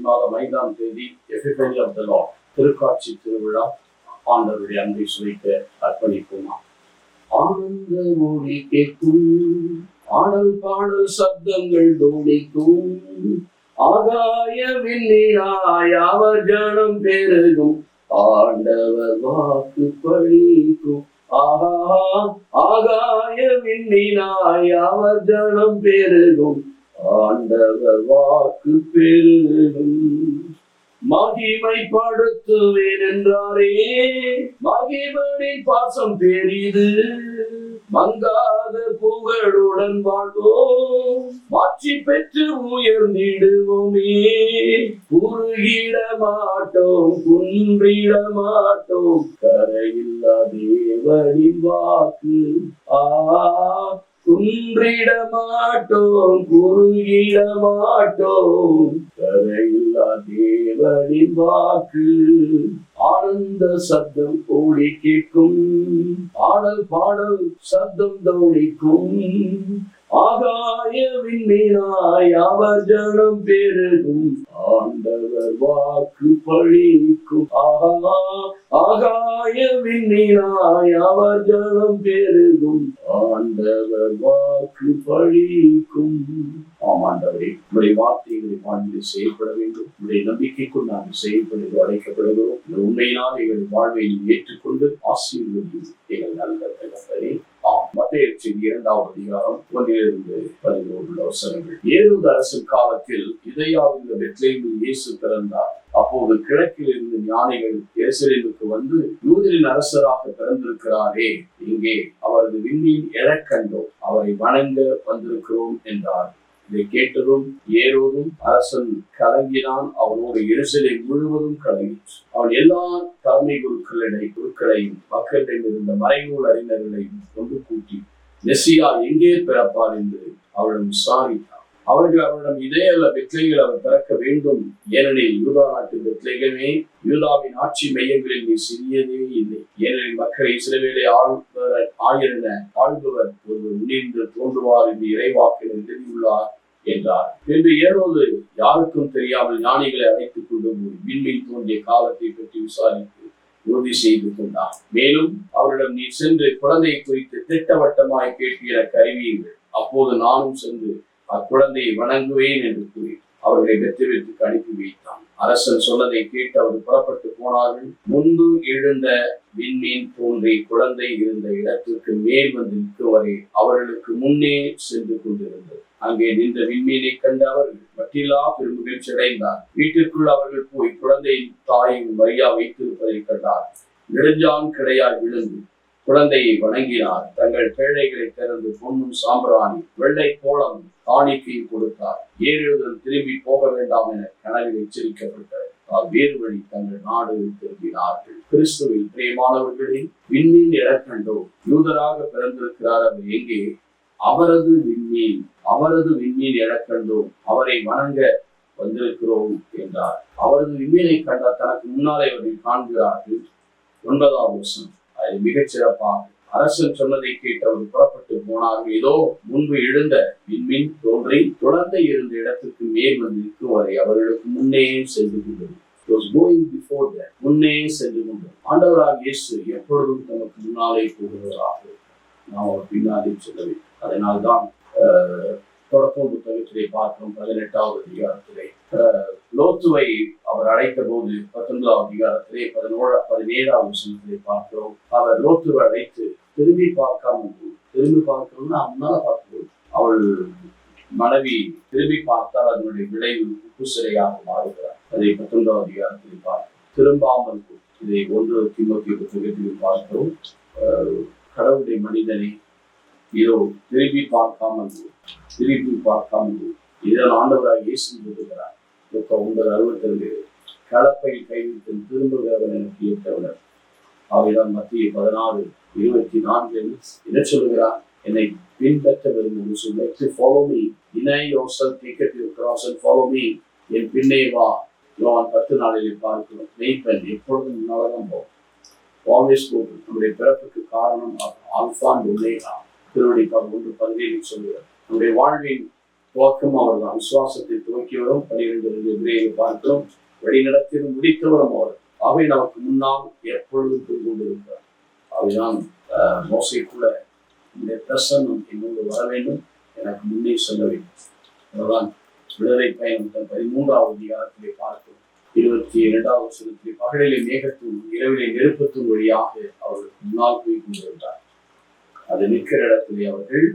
மாதம் 5ஆம் தேதி எபிஃபனி ஆஃப் தி லார்ட் திருக்காட்சி திருவிழா ஆண்டவருடைய அன்பை சுவைக்க அர்ப்பணிப்போமா. ஆனந்த ஒலி கேட்கும், ஆடல் பாடல் சப்தங்கள் தோணிக்கும், ஆகாய விண்ணினாய் அவர் ஜனம் பெருகும், ஆண்டவர் வாக்கு பழிக்கும். ஆகாய விண்ணினாய் அவர் ஜனம் பெருகும், ஆண்டவர் வாக்கு பெருகும். மகிமைப்படுத்துவேன் என்றாரே, மகிமையின் பாசம் பெரிது, மங்காத புகழுடன் வாழ்வோம், மாட்சி பெற்று உயர்ந்திடுவோமே. குறுகிட மாட்டோம், குன்றிட மாட்டோம், கரையில்லா தேவனின் வாக்கு. குன்றிட மாட்டோம், குறுகிட மாட்டோம், கரையில்லா தேவனின் வாக்கு. ஆனந்த சப்தம் ஓடி கேட்கும், ஆடல் பாடல் சப்தம் தோணிக்கும், ஆகாய விண்ணினாய் அவர் ஜனம் பெருகும், ஆண்டவர் வாக்கு பழிக்கும். ஆகாய விண்ணினாய் அவர் ஜனம் பெருகும், ஆண்டவர் வாக்கு பழிக்கும். ஆமாண்டவரே, உங்களுடைய வார்த்தைகளை வாழ்வில் செயல்பட வேண்டும். உங்களுடைய நம்பிக்கைக்குள் நாங்கள் செயல்படுவது அழைக்கப்படுகிறோம். இந்த உண்மையினால் எங்கள் வாழ்வை ஏற்றுக்கொண்டு ஆசீர்வதியும் எங்கள் நல்ல தகப்பனே. மத்தேயு செய்தி 2ஆம் அதிகாரம் 1-11 வசனங்கள். ஏரோது அரசன் காலத்தில் யூதேயாவில் பெத்லகேமில் இயேசு பிறந்தார். அப்போது கிழக்கில் இருந்து ஞானிகள் எருசலேமுக்கு வந்து, யூதரின் அரசராக பிறந்திருக்கிறாரே, இங்கே அவரது விண்மீன் எழக் கண்டோம், அவரை வணங்க வந்திருக்கிறோம் என்றார். இதை கேட்டதும் ஏரோதும் அரசன் கலங்கினான். அவனோடு எருசலேம் முழுவதும் கலங்கிற்று. அவன் எல்லா தலைமை குருக்களையும் மக்களிடம் இருந்த மறைநூல் அறிஞர்களையும் கொண்டு கூட்டி மெசியா எங்கே பிறப்பார் என்று அவரிடம் விசாரித்தார். அவர்கள் அவரிடம் இதே அல்ல, பெத்லகேமில் அவர் பிறக்க வேண்டும், ஏனெனில் யூதா நாட்டு பெத்லகேமே யூதாவின் ஆட்சி மையங்களில் நீ சிறியதே இல்லை, ஏனெனில் மக்களை இஸ்ரவேலை ஆள்பவர் ஒரு முன்னின்று தோன்றுவார் என்று இறைவாக்கினர் எழுதியுள்ளார் என்றார். என்று ஏரோது யாருக்கும் தெரியாமல் ஞானிகளை அழைத்துக் கொண்டு விண்மீன் தோன்றிய காலத்தை பற்றி விசாரித்து உறுதி செய்து கொண்டார். மேலும் அவரிடம் நீ சென்று குழந்தையை குறித்து திட்டவட்டமாய் கேட்டு எனக்கு அறிவியுங்கள், அப்போது நானும் சென்று அக்குழந்தையை வணங்குவேன் என்று கூறி அவர்களை பெத்லகேமுக்கு அனுப்பி வைத்தான். அரசன் சொன்னதை கேட்டு அவர் புறப்பட்டு போனார்கள். முன்பு எழுந்த விண்மீன் தோன்றி குழந்தை இருந்த இடத்திற்கு மேல் வந்து நிற்கும் வரை அவர்களுக்கு முன்னே சென்று கொண்டிருந்தது. அங்கே நின்ற விண்மீனை கண்டு அவர்கள் மட்டில்லா பெருமகிழ்ச்சி அடைந்தார். வீட்டிற்குள் அவர்கள் போய் குழந்தையின் தாயும் மரியா வைத்திருப்பதை கண்டார். நெடுஞ்சான் கிடையாய் விழுந்து குழந்தையை வணங்கினார். தங்கள் பேழைகளை திறந்து பொன்னும் சாம்பிராணி வெள்ளை கோலம் காணிக்கையும் கொடுத்தார். ஏரோதுடன் திரும்பி போக வேண்டாம் என கனவில் எச்சரிக்கப்பட்டார். வேறு வழி தங்கள் நாடு திரும்பினார்கள். கிறிஸ்துவில் பிரியமானவர்களே, விண்மீன் எழக் கண்டோம், யூதராக பிறந்திருக்கிறார், அவர் எங்கே? அவரது விண்மீன் எழக் கண்டோம், அவரை வணங்க வந்திருக்கிறோம் என்றார். அவரது விண்மீனை கண்டால் தனக்கு முன்னாலே அவர்கள் காண்கிறார்கள். 9ஆம் வசனம். அது மிகச் சிறப்பாக அரசன் சொன்னதை கேட்டு அவர் புறப்பட்டு போனார்கள். ஏதோ முன்பு எழுந்த விண்மீன் தோன்றி குழந்தை இருந்த இடத்துக்கு மேல் வந்து நிற்கும் வரை அவர்களுக்கு முன்னே சென்று கொண்டது. முன்னே சென்று கொண்டது. ஆண்டவராக இயேசு எப்பொழுதும் நமக்கு முன்னாலே போகிறவராக, நாம் அவர் பின்னாலே செல்லவே. அதனால்தான் தொடக்கம் புத்தகத்திலே பார்க்கிறோம். 18ஆவது அதிகாரத்திலே லோத்துவை அவர் அழைத்த போது 19ஆவது அதிகாரத்திலே 17ஆவது வசனத்திலே பார்க்கிறோம். அவர் லோத்துவை அழைத்து திரும்பி பார்க்கணும்னா முன்னால பார்க்கிறோம். அவள் மனைவி திரும்பி பார்த்தால் அதனுடைய விளைவு உப்பு சிறையாக மாறுகிறார். அதை 19ஆவது அதிகாரத்திலே பார்க்கிறோம். திரும்பாமல் இதை 1 தீமோத்தேயு புத்தகத்தில் பார்க்கிறோம். கடவுளுடைய மனிதனை இதோ திரும்பி பார்க்காமல் இதன் ஆண்டவராக இயேசு சொல்லுகிறார். 9:62 கலப்பையில் கைவிட்டு திரும்புகிறவர் எனக்கு ஏற்றவர். அவைதான் மத்திய 16:24 என்ன சொல்லுகிறார்? என்னை பின்பற்ற விரும்பும் சொல்லி follow me, deny yourself, take up your cross and follow me. என் பின்னே வா. யோவான் 10:4 பார்க்கிறோம். மெய்ப்பெண் எப்பொழுதும் முன்னால்தான் போகும். ஆல்வேஸ் போகும். நம்முடைய பிறப்புக்கு காரணம் ஆல்பா அண்ட் ஒமேகா. திருவடிப்பார் 1:17 சொல்லுகிறார். நம்முடைய வாழ்வின் துவக்கம் அவர்தான். விசுவாசத்தை துவக்கியவரும் 12 எபிரேயரை பார்க்கிறோம். வழிநடத்தி முடித்தவரும் அவர். அவை நமக்கு முன்னால் எப்பொழுதும் போய் கொண்டிருக்கிறார். அவைதான் மோசைக்குள்ள இந்த பிரசன்னம் என்னோடு வர வேண்டும், எனக்கு முன்னே செல்ல வேண்டும். அதுதான் விடுதலை பயணம் 13வது அதிகாரத்திலே பார்க்கிறோம். 22வது வசனத்திலே பகலிலே மேகத்தும் இரவிலே நெருப்பத்தும் வழியாக அவர்களுக்கு முன்னால் போய் கொண்டிருந்தார். அது நிற்கிற இடத்திலே அவர்கள்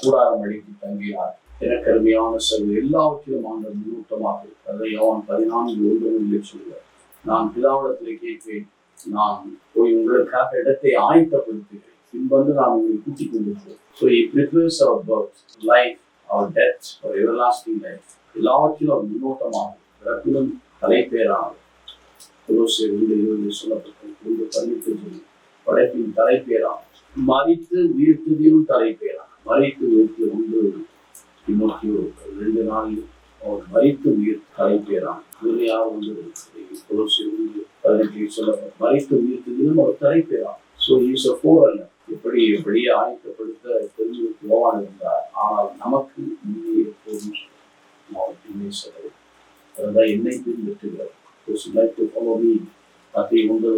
கூடாரம் அடித்து தங்கினார். எனக்கு அருமையான செல்வ எல்லாவற்றிலும் ஆண்டவர் முன்னூட்டமாக அதை அவன் 14:1 சொல்வார். நான் பிதாவிடத்திலே கேட்பேன், நான் போய் உங்களுக்காக இடத்தை ஆயத்தப்படுத்துகிறேன், பின்பு நான் உங்களை கூட்டிக் கொண்டிருக்கிறேன். So he prepares our birth, life, our death, our everlasting life. எல்லாவற்றிலும் அவர் முன்னோட்டமாக பிறப்பிலும் தலைப்பேரானவர். கொலோசியர் 2:20 சொல்லப்பட்ட படைப்பின் தலைப்பேரானவர். மரித்து உயிர்த்ததிலும் தலைப்பேரானவர். மரித்து உயிர்த்து 2 நாளில் அவர் மரித்து உயிர் தலைப்பேரானவர். உறுதியாக கொலோசியர் 2:18 சொல்லப்பட்ட மரித்து உயிர்த்ததிலும் அவர் தலைப்பேரானவர். So he is a forerunner. எப்படி வெளியே ஆயத்தப்படுத்த தெரிஞ்சு யோவான் இருந்தார். ஆனால் நமக்கு இங்கே எப்போதும் பின்னே செல்வது. அதுதான் என்னை பின்பற்றுகிறார். அதை உண்டு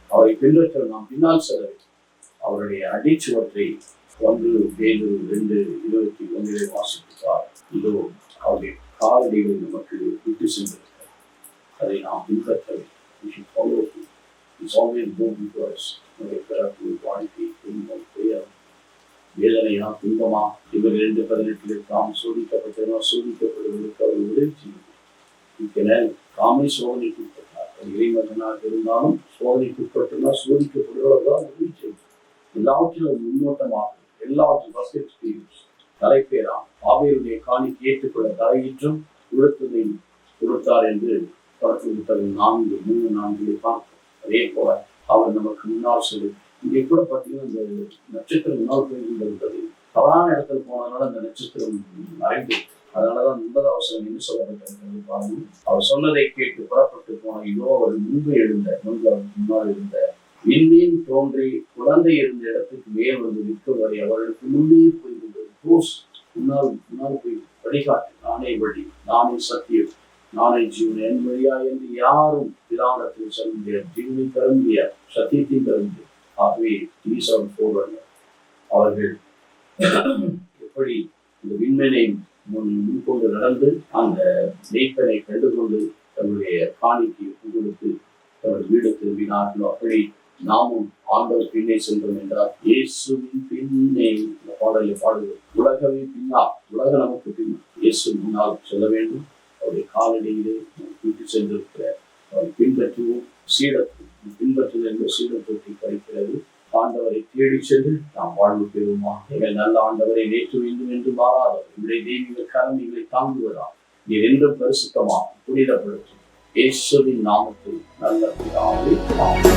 அவரை பின்பற்ற நாம் பின்னால் செல்ல வேண்டும். அவருடைய அடிச்சுவற்றை 1 பேதுரு 2:21 வாசித்தார். இதோ அவருடைய காலடிகளை நமக்கு விட்டு சென்றிருக்கிறார். அதை நாம் பின்பற்ற வேண்டும். It's always good because பிறப்பு வாழ்க்கை துன்பம் துயரம் வேதனையா துன்பமா இவர் 2:18 தாம் சோதிக்கப்பட்டதோ சோதிக்கப்படுவதற்கு அவர் உதவி செய்யும். தாமே சோதனைக்குட்பட்டார். இறைமகனாக இருந்தாலும் சோதனைக்குட்பட்டுனா சோதிக்கப்படுவதால் உதவி செய்யும். எல்லாவற்றிலும் முன்னோட்டமாக எல்லாவற்றும் ஃபர்ஸ்ட் எக்ஸ்பீரியன்ஸ் தலைப்பேராம். ஆவியருடைய காணிக்கு ஏற்றுக்கொள்ள தலையீற்றும் உடுத்ததை கொடுத்தார் என்று 4:3-4 பார்க்கிறோம். அதே போல அவர் நமக்கு முன்னால் சொல்லி இங்கே கூட பார்த்தீங்கன்னா இந்த நட்சத்திரம் முன்னால் போயிருந்தது தவறான இடத்துல போனதுனால அந்த நட்சத்திரம் மறைந்து, அதனாலதான் 9வது வசனம் என்ன சொல்லப்பட்டிருக்கிறது பாருங்க. அவர் சொன்னதை கேட்டு புறப்பட்டு போன இதோ அவர் முன்னால் இருந்த விண்மீன் தோன்றி குழந்தை இருந்த இடத்துக்கு மேல் வந்து நிற்கும் வரை அவர்களுக்கு முன்னே போயிருந்தது. முன்னால் போய் வழிகாட்டு, நானே வழி, நானே சத்தியம், நானே ஜீவன், என் வழியா என்று யாரும் பிதாவிடத்தில் செல்ல முடியாது. ஜீவனை தர முடியாது, சத்தியத்தையும் தர முடியாது. ஆகவே அவர்கள் எப்படி இந்த விண்மீனை முன்கொண்டு நடந்து அந்த மெய்ப்பனை கண்டுகொண்டு தன்னுடைய காணிக்கு உங்களுக்கு தன்னுடைய வீடு திரும்பினார்களோ அப்படி நாமும் ஆண்டவர் பின்னே சென்றோம் என்றால் இயேசுவின் பின்னே இந்த பாடலை பாடுவது. உலகமே பின்னா, உலகம் நமக்கு பின்னா, இயேசு முன்னால் செல்ல வேண்டும். அவருடைய காலடியிலே வீட்டு சென்றிருக்கிற அவரை பின்பற்றுவோம். பின்பற்றுதல் என்ற சீடத்தை படிக்கிறது. ஆண்டவரை தேடி சென்று நாம் வாழ்வு பெறுவோமா? எங்கள் நல்ல ஆண்டவரை நேற்று வேண்டும் என்று மாறாதவர் உங்களுடைய தெய்வீக கரங்களை தாங்குவதா நீர் என்றும் பரிசுத்தமாக புனிதப்படுத்தும். இயேசுவின் நாமத்தில் நல்ல பிதாவே ஆமென்.